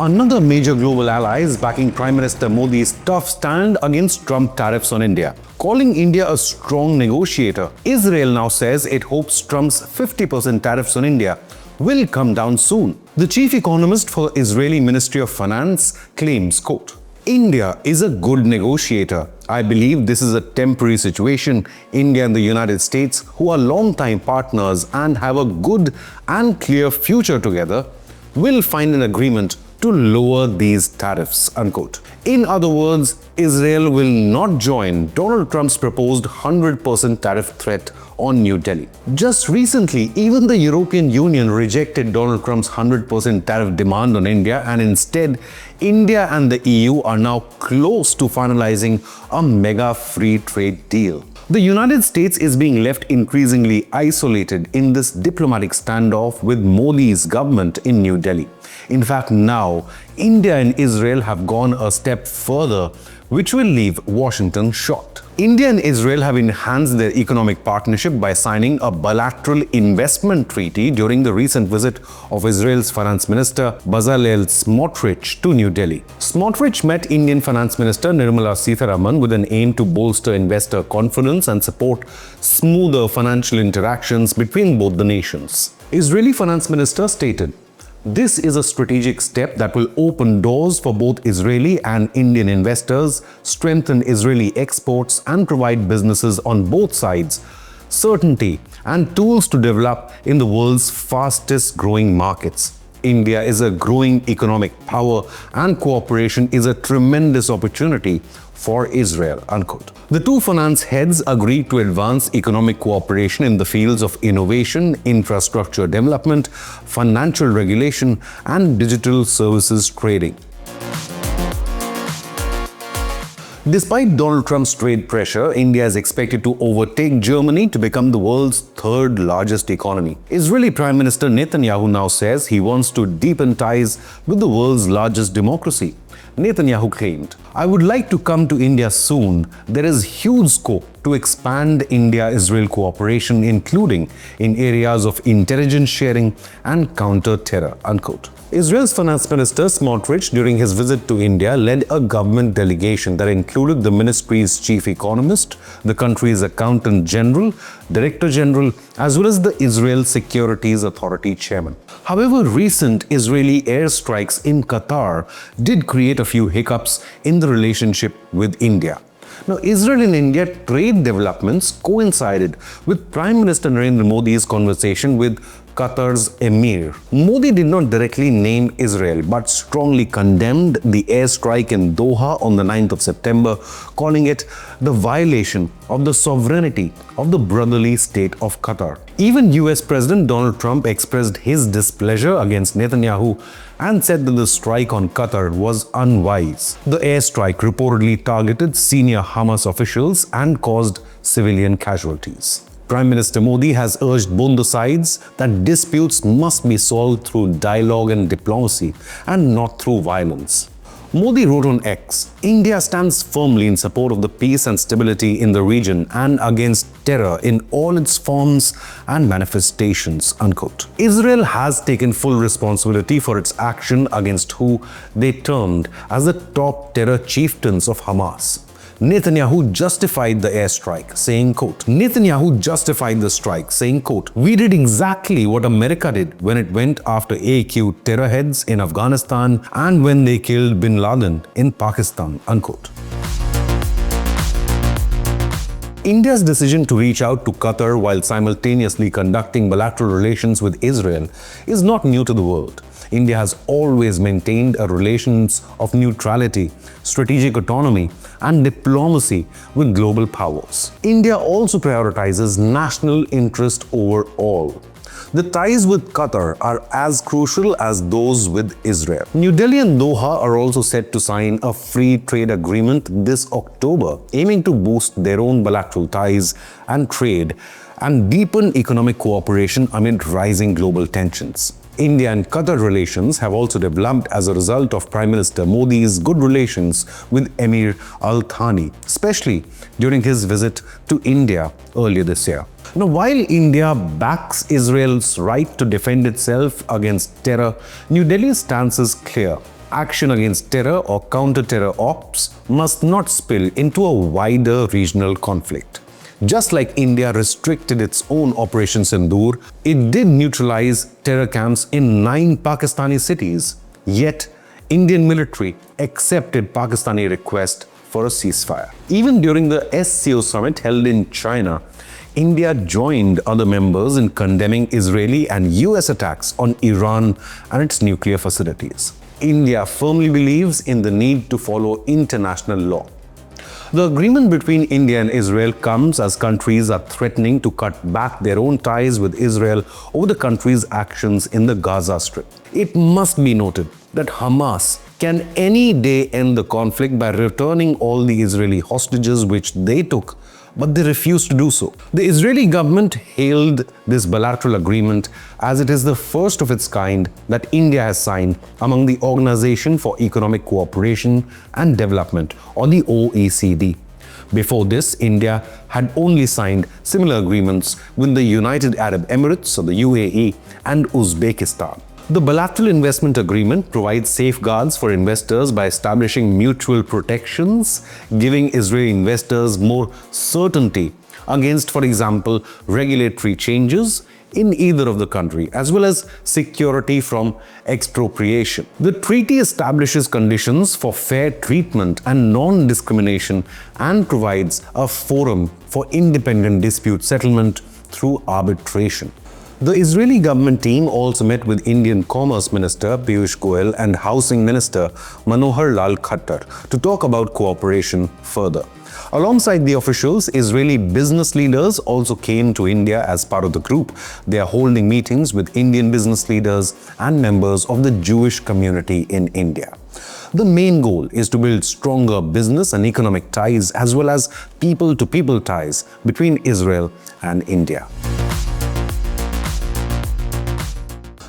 Another major global ally is backing Prime Minister Modi's tough stand against Trump tariffs on India. Calling India a strong negotiator, Israel now says it hopes Trump's 50% tariffs on India will come down soon. The chief economist for Israeli Ministry of Finance claims, quote, India is a good negotiator. I believe this is a temporary situation. India and the United States, who are long-time partners and have a good and clear future together, will find an agreement to lower these tariffs, unquote. In other words, Israel will not join Donald Trump's proposed 100% tariff threat on New Delhi. Just recently, even the European Union rejected Donald Trump's 100% tariff demand on India, and instead, India and the EU are now close to finalizing a mega free trade deal. The United States is being left increasingly isolated in this diplomatic standoff with Modi's government in New Delhi. In fact, now, India and Israel have gone a step further, which will leave Washington shocked. India and Israel have enhanced their economic partnership by signing a Bilateral Investment Treaty during the recent visit of Israel's Finance Minister Bezalel Smotrich to New Delhi. Smotrich met Indian Finance Minister Nirmala Sitharaman with an aim to bolster investor confidence and support smoother financial interactions between both the nations. Israeli Finance Minister stated, this is a strategic step that will open doors for both Israeli and Indian investors, strengthen Israeli exports, and provide businesses on both sides certainty and tools to develop in the world's fastest growing markets. India is a growing economic power, and cooperation is a tremendous opportunity for Israel, unquote. The two finance heads agreed to advance economic cooperation in the fields of innovation, infrastructure development, financial regulation, and digital services trading. Despite Donald Trump's trade pressure, India is expected to overtake Germany to become the world's third largest economy. Israeli Prime Minister Netanyahu now says he wants to deepen ties with the world's largest democracy. Netanyahu claimed, I would like to come to India soon. There is huge scope to expand India-Israel cooperation, including in areas of intelligence sharing and counter-terror, unquote. Israel's Finance Minister Smotrich, during his visit to India, led a government delegation that included the ministry's chief economist, the country's accountant general, director general, as well as the Israel Securities Authority chairman. However, recent Israeli airstrikes in Qatar did create a few hiccups in the relationship with India. Now, Israel and India trade developments coincided with Prime Minister Narendra Modi's conversation with Qatar's Emir. Modi did not directly name Israel, but strongly condemned the airstrike in Doha on the 9th of September, calling it the violation of the sovereignty of the brotherly state of Qatar. Even US President Donald Trump expressed his displeasure against Netanyahu and said that the strike on Qatar was unwise. The airstrike reportedly targeted senior Hamas officials and caused civilian casualties. Prime Minister Modi has urged both the sides that disputes must be solved through dialogue and diplomacy and not through violence. Modi wrote on X, India stands firmly in support of the peace and stability in the region and against terror in all its forms and manifestations, unquote. Israel has taken full responsibility for its action against who they termed as the top terror chieftains of Hamas. Netanyahu justified the airstrike, saying, quote, we did exactly what America did when it went after AQ terror heads in Afghanistan and when they killed bin Laden in Pakistan, unquote. India's decision to reach out to Qatar while simultaneously conducting bilateral relations with Israel is not new to the world. India has always maintained a relations of neutrality, strategic autonomy, and diplomacy with global powers. India also prioritizes national interest over all. The ties with Qatar are as crucial as those with Israel. New Delhi and Doha are also set to sign a free trade agreement this October, aiming to boost their own bilateral ties and trade and deepen economic cooperation amid rising global tensions. India and Qatar relations have also developed as a result of Prime Minister Modi's good relations with Emir Al Thani, especially during his visit to India earlier this year. Now, while India backs Israel's right to defend itself against terror, New Delhi's stance is clear. action against terror or counter-terror ops must not spill into a wider regional conflict. Just like India restricted its own Operation Sindoor, it did neutralize terror camps in 9 Pakistani cities. Yet, Indian military accepted Pakistani request for a ceasefire. Even during the SCO summit held in China, India joined other members in condemning Israeli and US attacks on Iran and its nuclear facilities. India firmly believes in the need to follow international law. The agreement between India and Israel comes as countries are threatening to cut back their own ties with Israel over the country's actions in the Gaza Strip. It must be noted that Hamas can any day end the conflict by returning all the Israeli hostages which they took, but they refused to do so. The Israeli government hailed this bilateral agreement as it is the first of its kind that India has signed among the Organization for Economic Cooperation and Development, or the OECD. Before this, India had only signed similar agreements with the United Arab Emirates, or the UAE, and Uzbekistan. The Bilateral Investment Agreement provides safeguards for investors by establishing mutual protections, giving Israeli investors more certainty against, for example, regulatory changes in either of the country, as well as security from expropriation. The treaty establishes conditions for fair treatment and non-discrimination and provides a forum for independent dispute settlement through arbitration. The Israeli government team also met with Indian Commerce Minister Piyush Goyal and Housing Minister Manohar Lal Khattar to talk about cooperation further. Alongside the officials, Israeli business leaders also came to India as part of the group. They are holding meetings with Indian business leaders and members of the Jewish community in India. The main goal is to build stronger business and economic ties as well as people-to-people ties between Israel and India.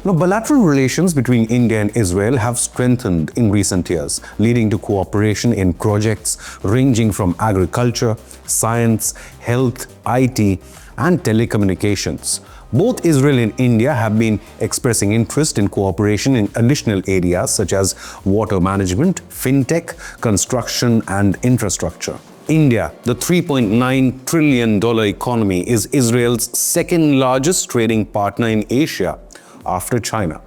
Now, bilateral relations between India and Israel have strengthened in recent years, leading to cooperation in projects ranging from agriculture, science, health, IT, and telecommunications. Both Israel and India have been expressing interest in cooperation in additional areas such as water management, fintech, construction, and infrastructure. India, the $3.9 trillion economy, is Israel's second largest trading partner in Asia, after China.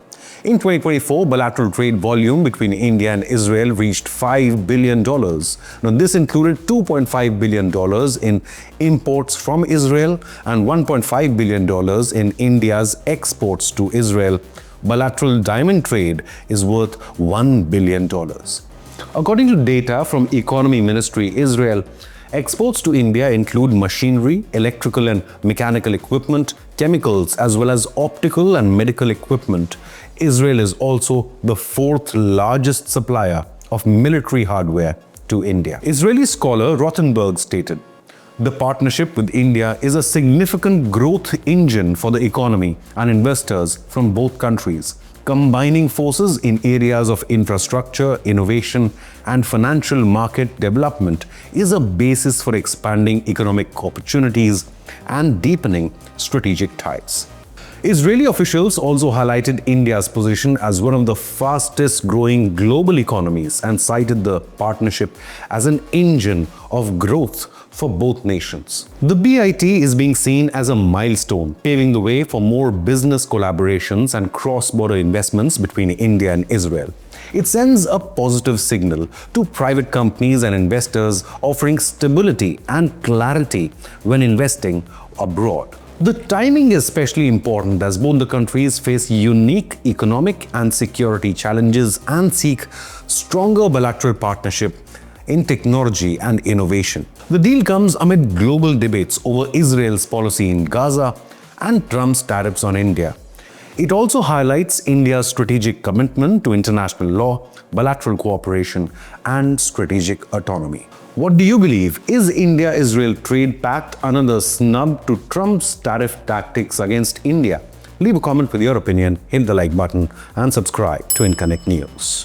In 2024, bilateral trade volume between India and Israel reached $5 billion. Now, this included $2.5 billion in imports from Israel and $1.5 billion in India's exports to Israel. Bilateral diamond trade is worth $1 billion. According to data from Economy Ministry, Israel exports to India include machinery, electrical and mechanical equipment, chemicals, as well as optical and medical equipment. Israel is also the 4th largest supplier of military hardware to India. Israeli scholar Rothenberg stated, "The partnership with India is a significant growth engine for the economy and investors from both countries. Combining forces in areas of infrastructure, innovation, and financial market development is a basis for expanding economic opportunities and deepening strategic ties." Israeli officials also highlighted India's position as one of the fastest growing global economies and cited the partnership as an engine of growth for both nations. The BIT is being seen as a milestone, paving the way for more business collaborations and cross-border investments between India and Israel. It sends a positive signal to private companies and investors, offering stability and clarity when investing abroad. The timing is especially important as both the countries face unique economic and security challenges and seek stronger bilateral partnership in technology and innovation. The deal comes amid global debates over Israel's policy in Gaza and Trump's tariffs on India. It also highlights India's strategic commitment to international law, bilateral cooperation, and strategic autonomy. What do you believe? Is India-Israel trade pact another snub to Trump's tariff tactics against India? Leave a comment with your opinion, hit the like button, and subscribe to Inconnect News.